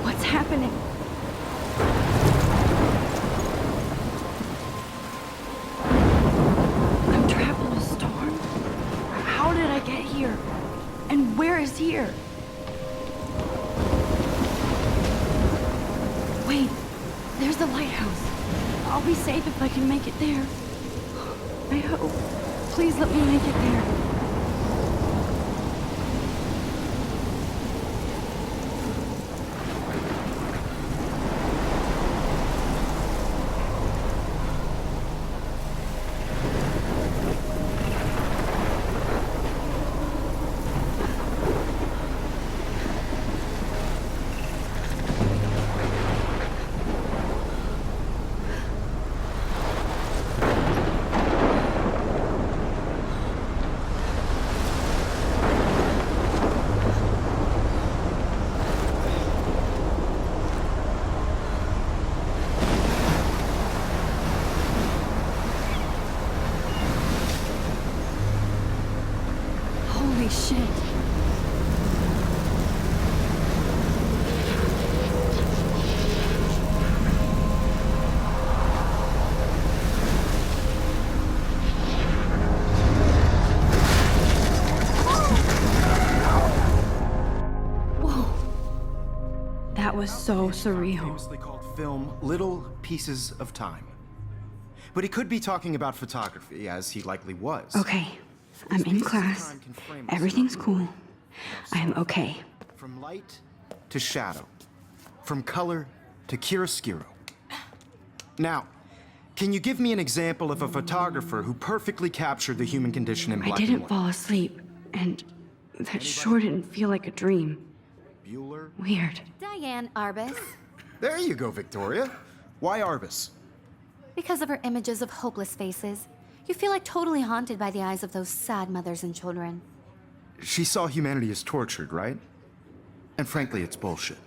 What's happening? I'm trapped in a storm. How did I get here? And where is here? Wait, there's the lighthouse. I'll be safe if I can make it there. I hope. Please let me make it there. Holy shit. Whoa. That was so surreal. Famously called film Little Pieces of Time. But he could be talking about photography, as he likely was. Okay, I'm in class. Everything's cool. I'm okay. From light to shadow. From color to chiaroscuro. Now, can you give me an example of a photographer who perfectly captured the human condition in I black and didn't white? fall asleep, and that sure didn't feel like a dream. Bueller? Weird. Diane Arbus. There you go, Victoria. Why Arbus? Because of her images of hopeless faces, you feel like totally haunted by the eyes of those sad mothers and children. She saw humanity as tortured, right? And frankly, it's bullshit.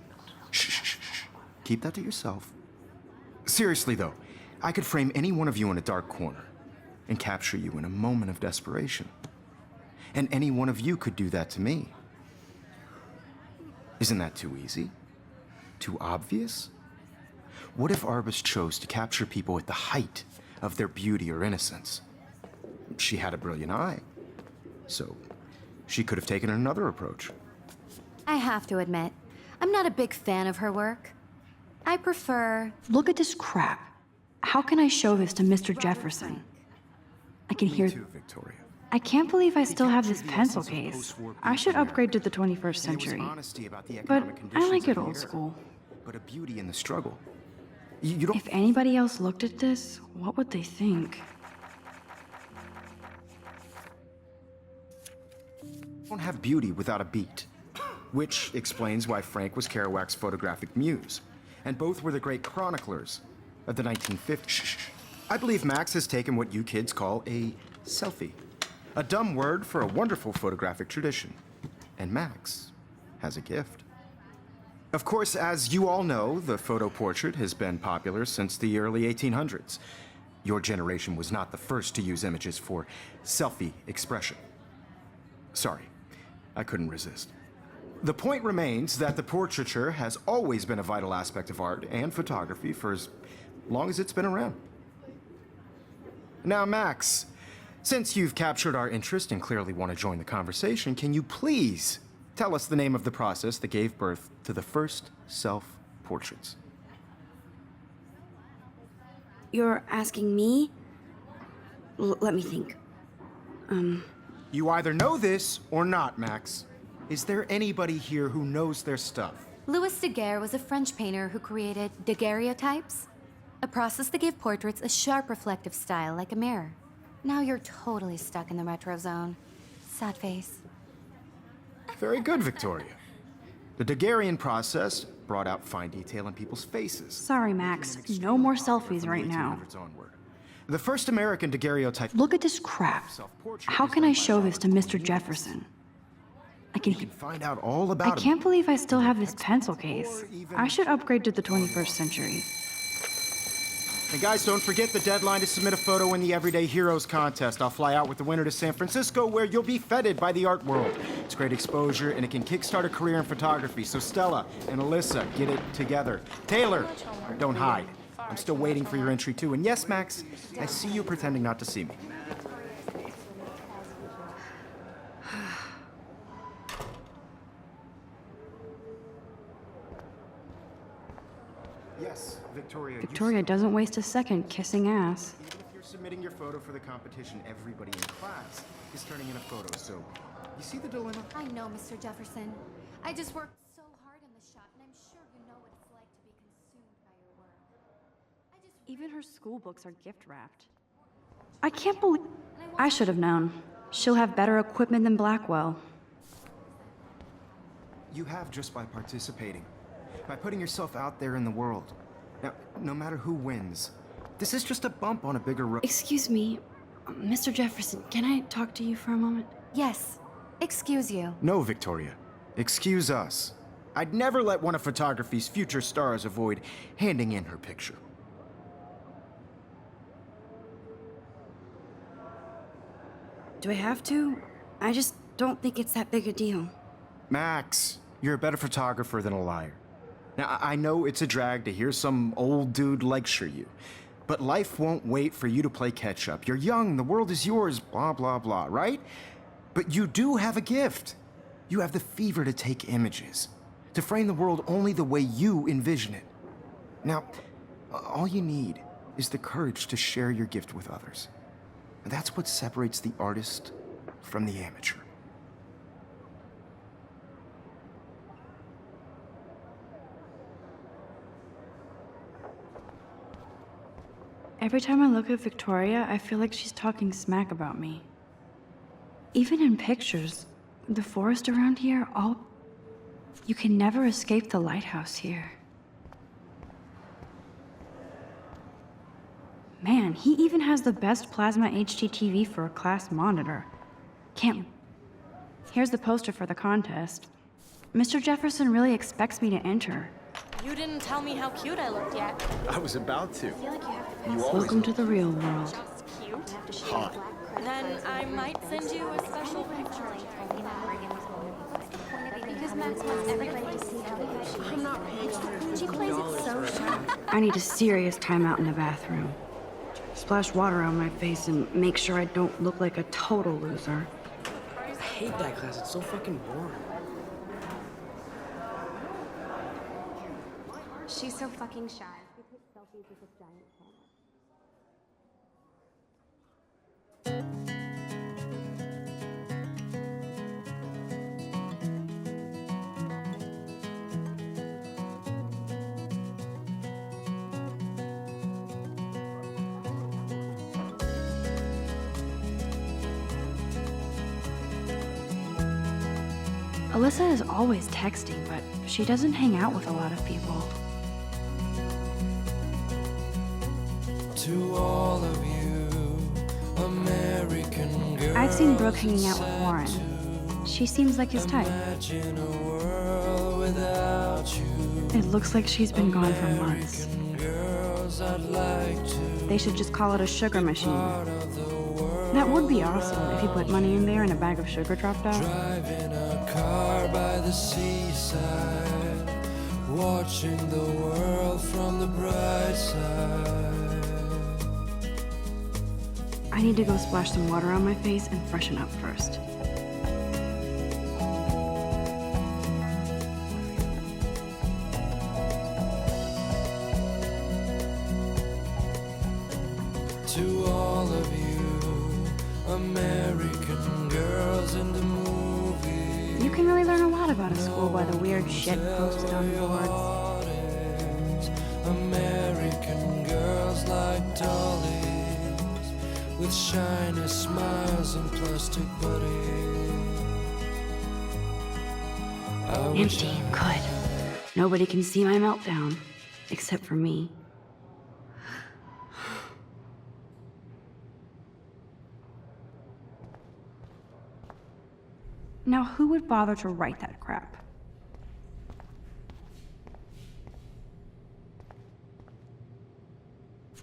Shh, shh, shh, shh. Keep that to yourself. Seriously, though, I could frame any one of you in a dark corner and capture you in a moment of desperation. And any one of you could do that to me. Isn't that too easy? Too obvious? What if Arbus chose to capture people at the height of their beauty or innocence? She had a brilliant eye, so she could have taken another approach. I have to admit, I'm not a big fan of her work. I prefer... Look at this crap. How can I show this to Mr. Jefferson? I can hear... Me too, Victoria. I can't believe I still have this pencil case. I should upgrade to the 21st And it was century. honesty about the But economic I conditions like of it the old era, school. but a beauty in the struggle. You don't If anybody else looked at this, what would they think? have beauty without a beat. Which explains why Frank was Kerouac's photographic muse. And both were the great chroniclers of the 1950s. Shh. I believe Max has taken what you kids call a selfie. A dumb word for a wonderful photographic tradition. And Max has a gift. Of course, as you all know, the photo portrait has been popular since the early 1800s. Your generation was not the first to use images for selfie expression. Sorry, I couldn't resist. The point remains that the portraiture has always been a vital aspect of art and photography for as long as it's been around. Now, Max, since you've captured our interest and clearly want to join the conversation, can you please tell us the name of the process that gave birth to the first self-portraits? You're asking me? Let me think. You either know this or not, Max. Is there anybody here who knows their stuff? Louis Daguerre was a French painter who created daguerreotypes, a process that gave portraits a sharp reflective style like a mirror. Now you're totally stuck in the retro zone. Sad face. Very good, Victoria. The Daguerrean process brought out fine detail in people's faces. Sorry, Max. No more selfies right now. 1800s onward. The first American daguerreotype... Look at this crap. How can I show this to Mr. Jefferson? I You can find out all about him. can't believe I still have this pencil case. I should upgrade to the 21st century. And guys, don't forget the deadline to submit a photo in the Everyday Heroes contest. I'll fly out with the winner to San Francisco, where you'll be feted by the art world. It's great exposure, and it can kickstart a career in photography. So Stella and Alyssa, get it together. Taylor, don't hide. I'm still waiting for your entry, too. And yes, Max, I see you pretending not to see me. Yes, Victoria. Victoria doesn't waste a second kissing ass. Even if you're submitting your photo for the competition, everybody in class is turning in a photo. So, you see the dilemma? I know, Mr. Jefferson. I just worked so hard on the shot, and I'm sure you know what it's like to be consumed by your work. Even her school books are gift wrapped. I can't believe... I should have known. She'll have better equipment than Blackwell. You have just by participating. By putting yourself out there in the world. Now, no matter who wins, this is just a bump on a bigger road. Excuse me, Mr. Jefferson, can I talk to you for a moment? Yes. Excuse you. No, Victoria. Excuse us. I'd never let one of photography's future stars avoid handing in her picture. Do I have to? I just don't think it's that big a deal. Max, you're a better photographer than a liar. Now, I know it's a drag to hear some old dude lecture you, but life won't wait for you to play catch-up. You're young, the world is yours, blah, blah, blah, right? But you do have a gift. You have the fever to take images, to frame the world only the way you envision it. Now, all you need is the courage to share your gift with others. And that's what separates the artist from the amateur. Every time I look at Victoria, I feel like she's talking smack about me. Even in pictures, the forest around here, you can never escape the lighthouse here. Man, he even has the best plasma HDTV for a class monitor. Can't... Here's the poster for the contest. Mr. Jefferson really expects me to enter. You didn't tell me how cute I looked yet. I was about to. Welcome to the real world. Just cute. Hot. Then I might send you a special picture. Because Max wants everybody to see how she plays it so sharp. I need a serious timeout in the bathroom. Splash water on my face and make sure I don't look like a total loser. I hate that class. It's so fucking boring. She's so fucking shy. We take selfies with this giant camera. Alyssa is always texting, but she doesn't hang out with a lot of people. To all of you, American girls, I've seen Brooke hanging out with Warren. She seems like his type. imagine a world without you. It looks like she's been gone for months. Girls, I'd like to They should just call it a sugar machine. part of the world. That would be awesome if you put money in there and a bag of sugar dropped out. Drive in a car by the seaside, watching the world from the bright side. I need to go splash some water on my face and freshen up first. To all of you, American girls in the movies. You can really learn a lot about a school by the weird shit posted on boards. Daughters, American girls like dollies, with shiny smiles and plastic bodies. I wish Empty. Good. Nobody can see my meltdown. Except for me. Now, who would bother to write that crap?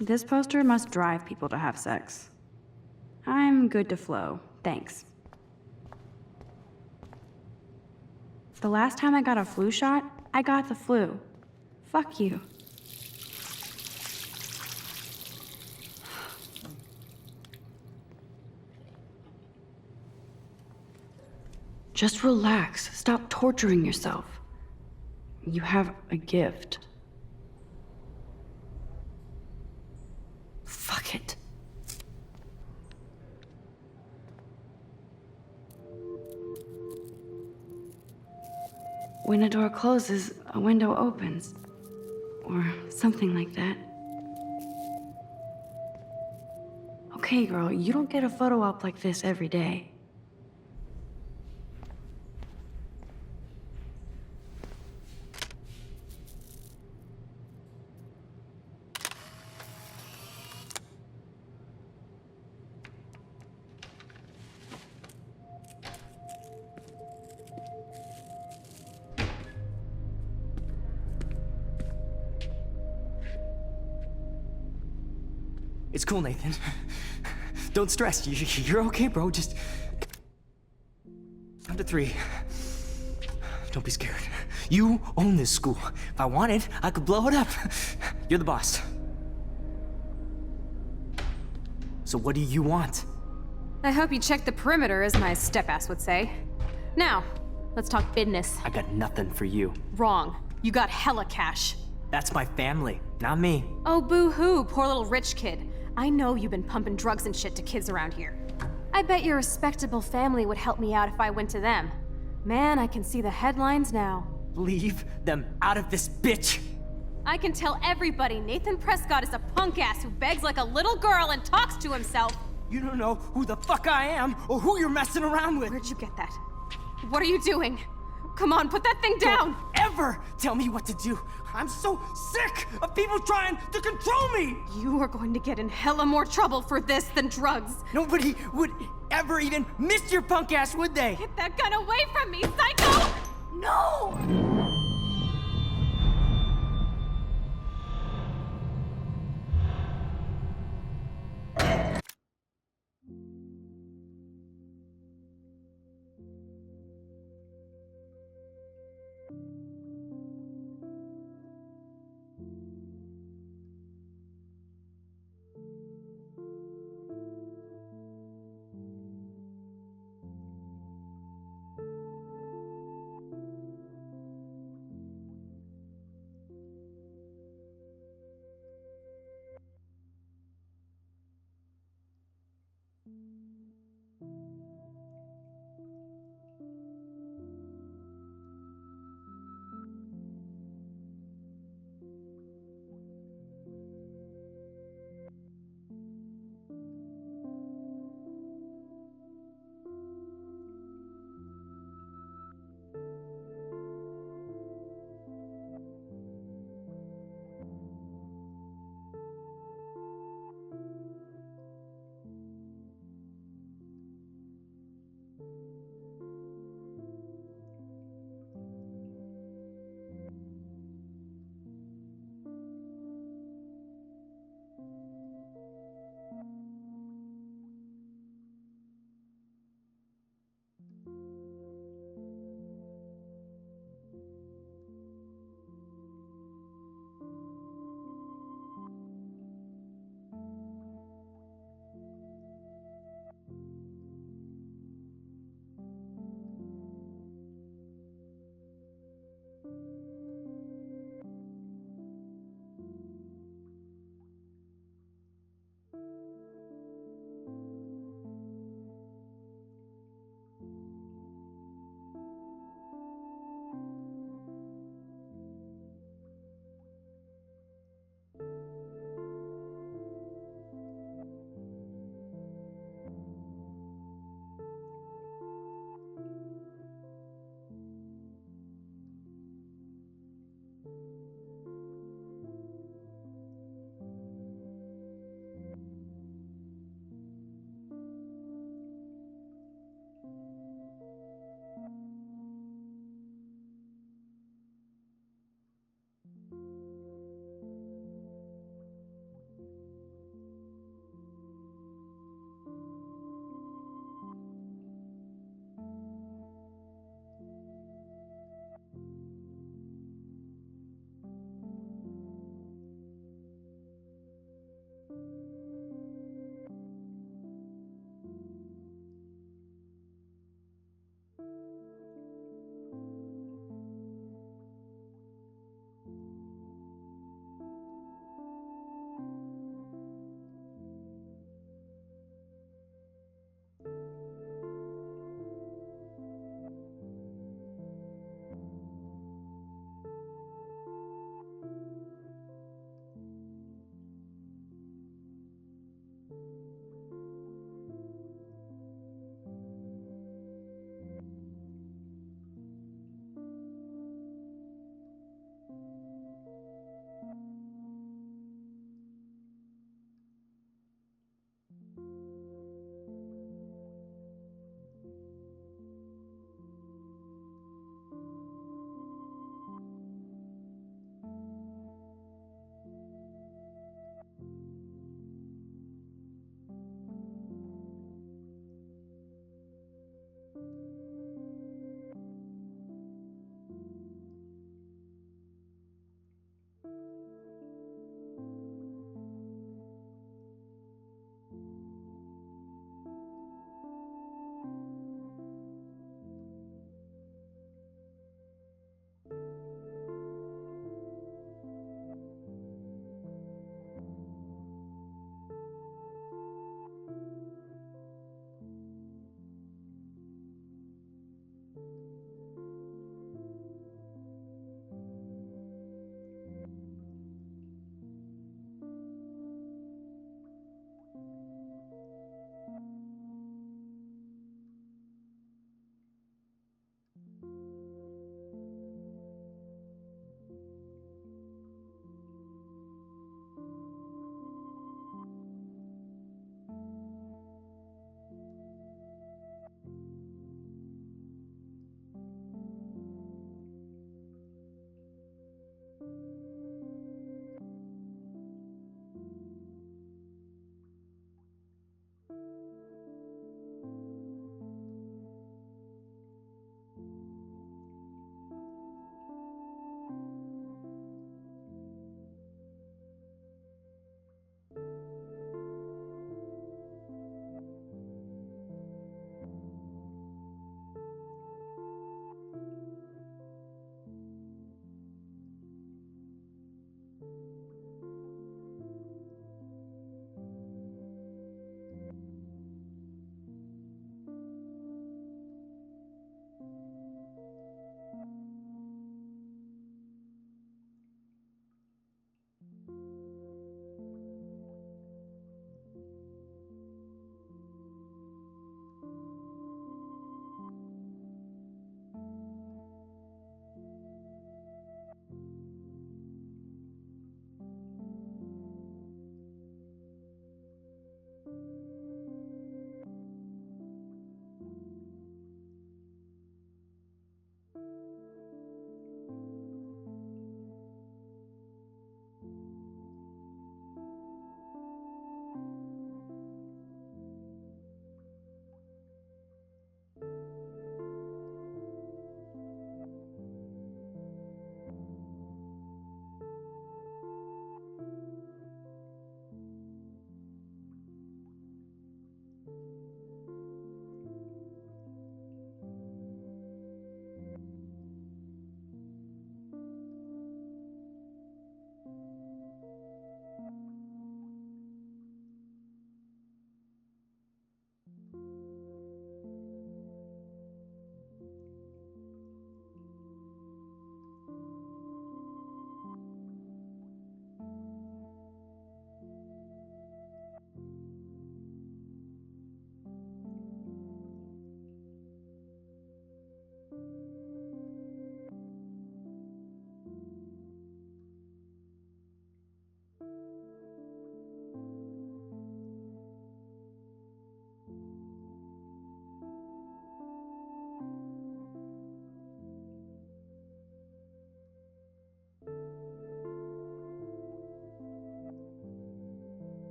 This poster must drive people to have sex. I'm good to flow, thanks. The last time I got a flu shot, I got the flu. Fuck you. Just relax. Stop torturing yourself. You have a gift. Fuck it. When a door closes, a window opens. Or something like that. Okay, girl, you don't get a photo op like this every day. It's cool, Nathan. Don't stress. You're okay, bro. Just count to 3. Don't be scared. You own this school. If I wanted, I could blow it up. You're the boss. So what do you want? I hope you checked the perimeter, as my step-ass would say. Now, let's talk business. I got nothing for you. Wrong. You got hella cash. That's my family, not me. Oh, boo-hoo, poor little rich kid. I know you've been pumping drugs and shit to kids around here. I bet your respectable family would help me out if I went to them. Man, I can see the headlines now. Leave them out of this bitch! I can tell everybody Nathan Prescott is a punk ass who begs like a little girl and talks to himself. You don't know who the fuck I am or who you're messing around with. Where'd you get that? What are you doing? Come on, put that thing down! Don't ever tell me what to do. I'm so sick of people trying to control me! You are going to get in hella more trouble for this than drugs. Nobody would ever even miss your punk ass, would they? Get that gun away from me, psycho! No!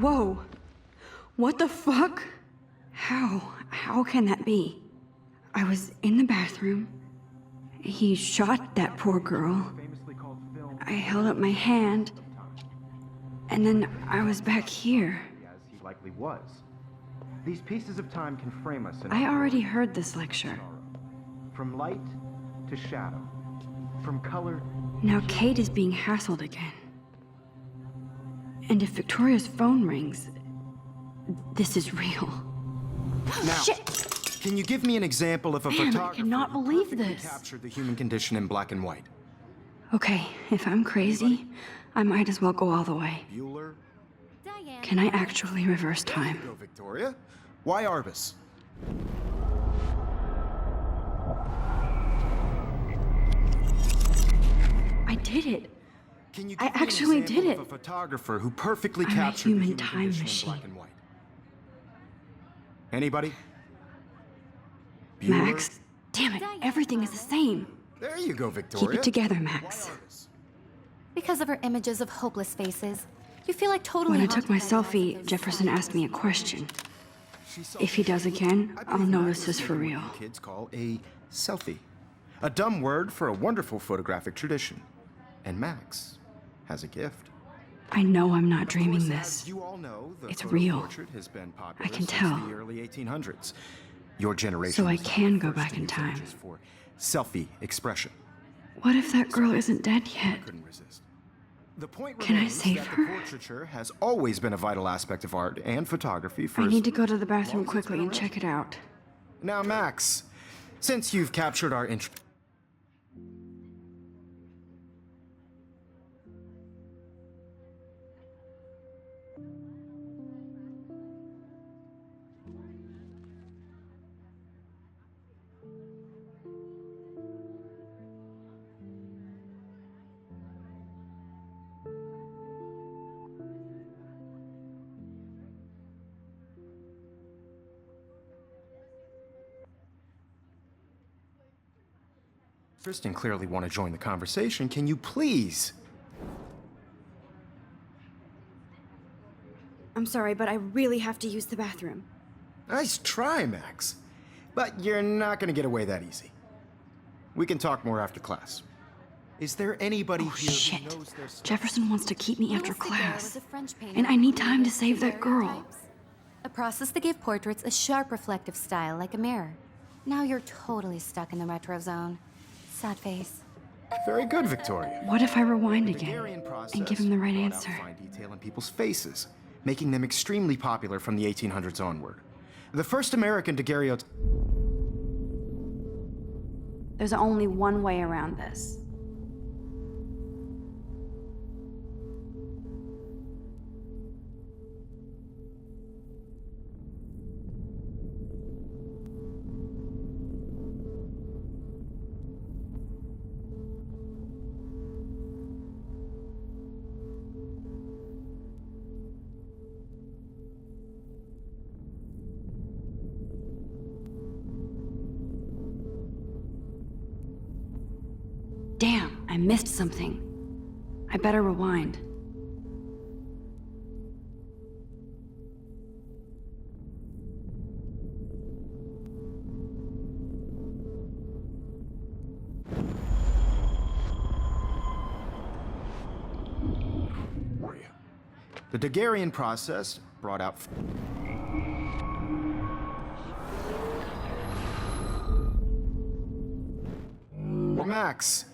Whoa! What the fuck? How can that be? I was in the bathroom. He shot that poor girl. I held up my hand. And then I was back here. As he likely was. These pieces of time can frame us in I already heard this lecture. from light to shadow, from color. Now Kate is being hassled again. And if Victoria's phone rings, this is real. Now, Shit! can you give me an example of a Man, I photographer cannot who believe perfectly this. captured the human condition in black and white? Okay, if I'm crazy, I might as well go all the way. Bueller? Diane. Can I actually reverse time? Go, Victoria. Why Arbus? I did it. Can you I give me an actually example did of it. a photographer who perfectly I'm a captured human the human time condition machine. in black and white? Anybody? Bueller? Max? Damn it, everything is the same. There you go, Victoria. Keep it together, Why Max. Arbus? Because of her images of hopeless faces, you feel like totally When I took my haunted by the eyes of selfie, those Jefferson sad asked me a faces. question. She saw If he does again, I I'll believe know Max this is for made real. what you kids call a selfie. A dumb word for a wonderful photographic tradition. And Max has a gift. I know I'm not Of dreaming course, this. as you all know, the It's photo real. portrait has been popular I can since tell. the early 1800s. Your generation So I was the can go first back to in use time. images for selfie expression. What if that girl isn't dead yet? Couldn't resist. The point Can I remains save that her? the portraiture has always been a vital aspect of art and photography for I as need to go to the long bathroom as it's quickly been and check it out. Now, Max, since you've captured our interest. Tristan clearly want to join the conversation. Can you please? I'm sorry, but I really have to use the bathroom. Nice try, Max. But you're not going to get away that easy. We can talk more after class. Is there anybody Oh, here shit. who knows their stuff? Jefferson wants to keep me after Louis Daguerre class. was a French painter And I who need time to created save that girl. daguerreotypes, a process that gave portraits a sharp reflective style like a mirror. Now you're totally stuck in the retro zone. Sad face. Very good, Victoria. What if I rewind The again Daguerrean process and give him the right brought out answer? fine detail in people's faces, making them extremely popular from the 1800s onward. The first American daguerreotype. There's only one way around this. Damn, I missed something. I better rewind. The Daguerrean process brought out. Max,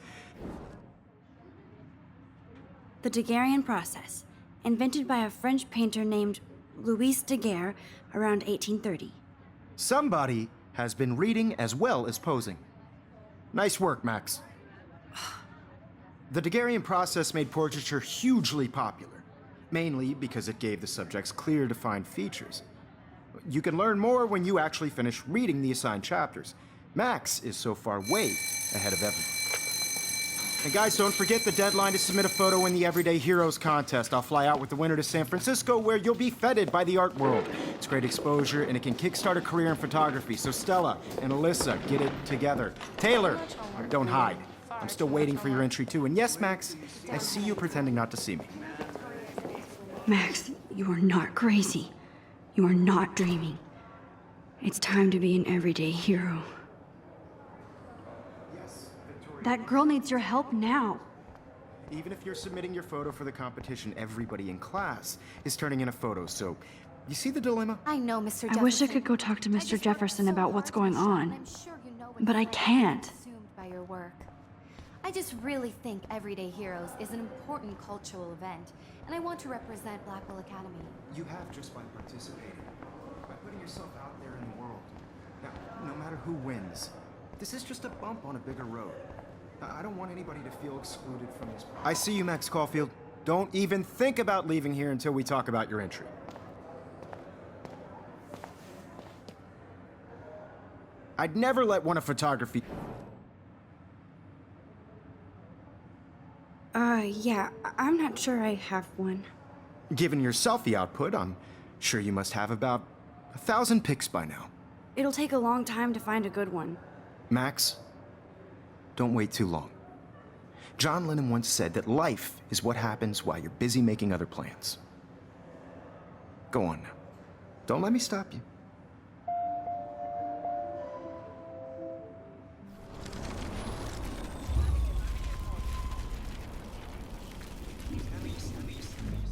The Daguerrean process, invented by a French painter named Louis Daguerre around 1830. somebody has been reading as well as posing. Nice work, Max. The Daguerrean process made portraiture hugely popular, mainly because it gave the subjects clear, defined features. You can learn more when you actually finish reading the assigned chapters. Max is so far way ahead of everyone. And guys, don't forget the deadline to submit a photo in the Everyday Heroes contest. I'll fly out with the winner to San Francisco, where you'll be feted by the art world. It's great exposure, and it can kickstart a career in photography. So Stella and Alyssa, get it together. Taylor, don't hide. I'm still waiting for your entry too. And yes, Max, I see you pretending not to see me. Max, you are not crazy. You are not dreaming. It's time to be an everyday hero. That girl needs your help now. Even if you're submitting your photo for the competition, everybody in class is turning in a photo, so you see the dilemma? I know, Mr. Jefferson. I wish I could go talk to I Mr. just worked Jefferson so about what's hard going to shine, on. and I'm sure you know when But I people are can't. consumed by your work. I just really think Everyday Heroes is an important cultural event, and I want to represent Blackwell Academy. You have just by participating, by putting yourself out there in the world. Now, no matter who wins, this is just a bump on a bigger road. I don't want anybody to feel excluded from this process. I see you, Max Caulfield. Don't even think about leaving here until we talk about your entry. I'd never let one of photography... Yeah, I'm not sure I have one. Given your selfie output, I'm sure you must have about 1,000 pics by now. It'll take a long time to find a good one. Max, don't wait too long. John Lennon once said that life is what happens while you're busy making other plans. Go on now. Don't let me stop you.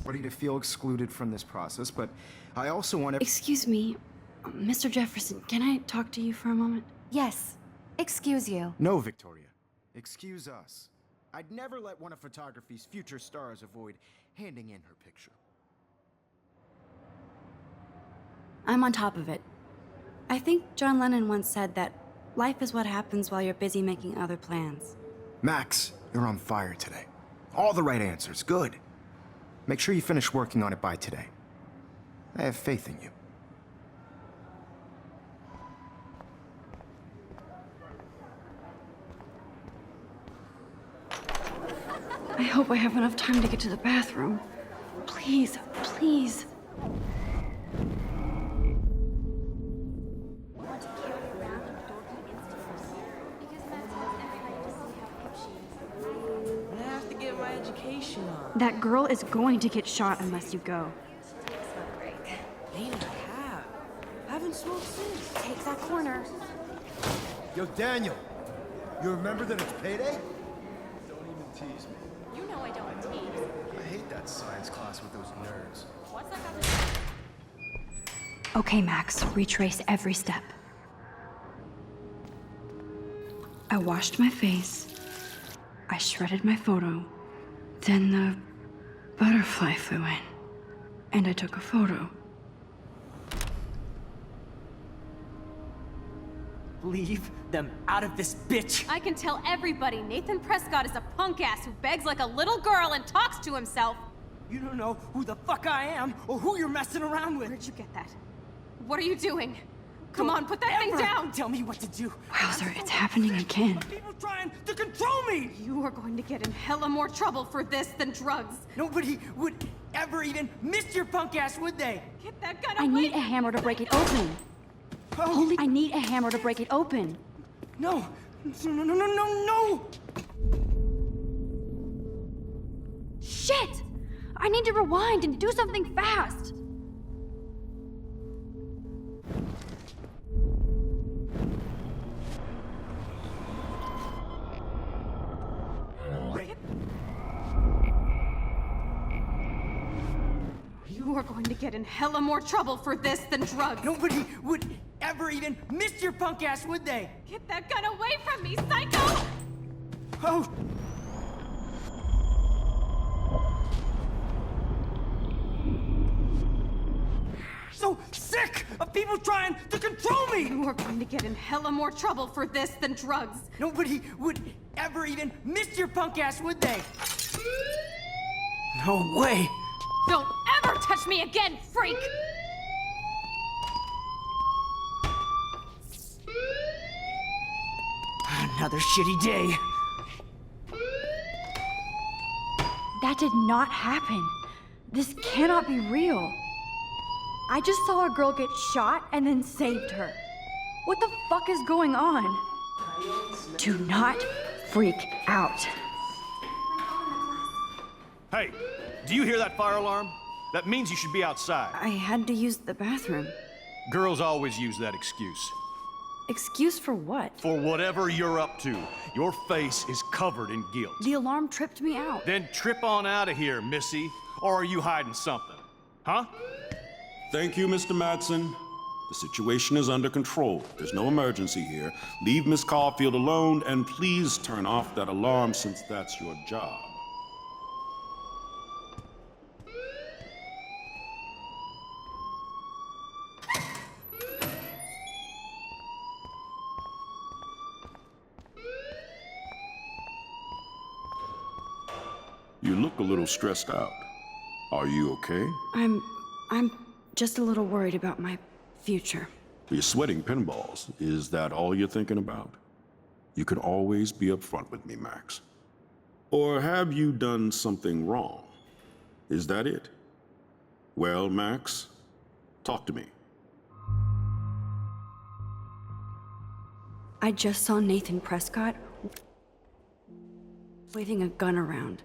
Ready to feel excluded from this process, but I also want to... Excuse me, Mr. Jefferson, can I talk to you for a moment? Yes, excuse you. No, Victoria. Excuse us. I'd never let one of photography's future stars avoid handing in her picture. I'm on top of it. I think John Lennon once said that life is what happens while you're busy making other plans. Max, you're on fire today. All the right answers. Good. Make sure you finish working on it by today. I have faith in you. I hope I have enough time to get to the bathroom. Please, please. I have to get my education on. That girl is going to get shot unless you go. Ain't I have? Haven't smoked since. Take that corner. Yo, Daniel, you remember that it's payday? Don't even tease me. You know I don't tease. I hate that science class with those nerds. What's that got to do? Okay, Max, retrace every step. I washed my face. I shredded my photo. Then the butterfly flew in. And I took a photo. Leave them out of this bitch! I can tell everybody Nathan Prescott is a punk ass who begs like a little girl and talks to himself. You don't know who the fuck I am or who you're messing around with. Where'd you get that? What are you doing? Come on, put that thing Ever down! Tell me what to do. Wowzer, it's happening again. People trying to control me! You are going to get in hella more trouble for this than drugs. Nobody would ever even miss your punk ass, would they? Get that gun I away need a hammer to break it open. Oh, I need a hammer to break it open. no! No, no, no, no, no! Shit! I need to rewind and do something fast. You are going to get in hella more trouble for this than drugs. Nobody would ever even miss your punk ass, would they? Get that gun away from me, psycho! Oh! So sick of people trying to control me! You are going to get in hella more trouble for this than drugs. Nobody would ever even miss your punk ass, would they? No way! Don't ever touch me again, freak! Another shitty day. That did not happen. This cannot be real. I just saw a girl get shot and then saved her. What the fuck is going on? Do not freak out. Hey, do you hear that fire alarm? That means you should be outside. I had to use the bathroom. Girls always use that excuse. Excuse for what? For whatever you're up to, your face is covered in guilt. The alarm tripped me out. Then trip on out of here, Missy. Or are you hiding something? Huh? Thank you, Mr. Madsen. The situation is under control. There's no emergency here. Leave Miss Caulfield alone, and please turn off that alarm since that's your job. You look a little stressed out. Are you okay? I'm just a little worried about my future. You're sweating pinballs. Is that all you're thinking about? You can always be upfront with me, Max. Or have you done something wrong? Is that it? Well, Max, talk to me. I just saw Nathan Prescott waving a gun around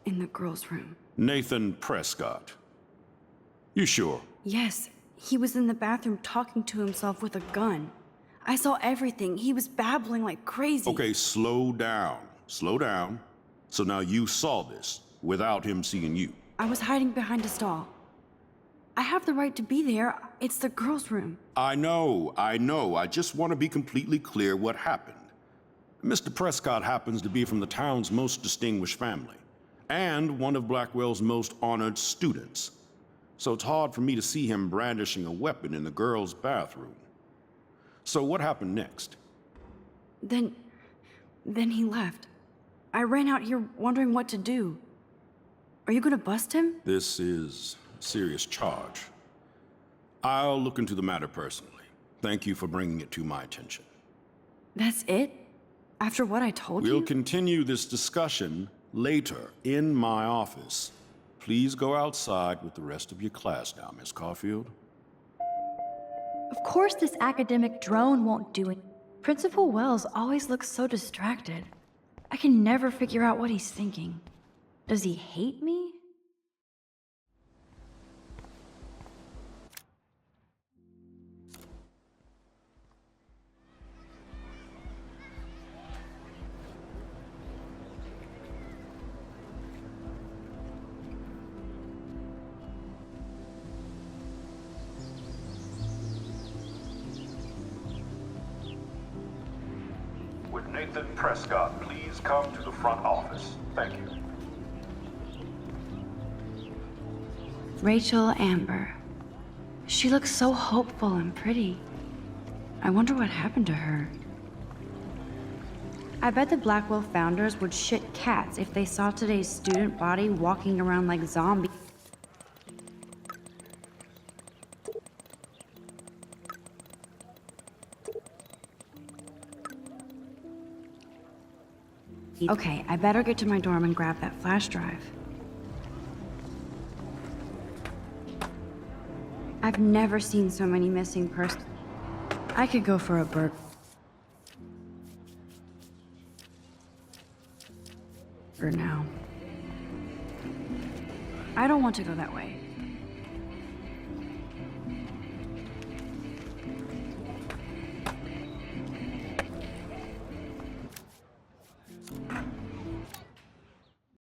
in the girls' room. Nathan Prescott. You sure? Yes, he was in the bathroom talking to himself with a gun. I saw everything. He was babbling like crazy. Okay, slow down. Slow down. So now you saw this without him seeing you. I was hiding behind a stall. I have the right to be there. It's the girls' room. I know. I just want to be completely clear what happened. Mr. Prescott happens to be from the town's most distinguished family, and one of Blackwell's most honored students. So it's hard for me to see him brandishing a weapon in the girls' bathroom. So what happened next? Then he left. I ran out here wondering what to do. Are you gonna bust him? This is a serious charge. I'll look into the matter personally. Thank you for bringing it to my attention. That's it? After what I told you? We'll continue this discussion later in my office. Please go outside with the rest of your class now, Miss Caulfield. Of course this academic drone won't do it. Principal Wells always looks so distracted. I can never figure out what he's thinking. Does he hate me? With Nathan Prescott, please come to the front office. Thank you. Rachel Amber. She looks so hopeful and pretty. I wonder what happened to her. I bet the Blackwell founders would shit cats if they saw today's student body walking around like zombies. Okay, I better get to my dorm and grab that flash drive. I've never seen so many missing persons. I could go for a burger. For now. I don't want to go that way.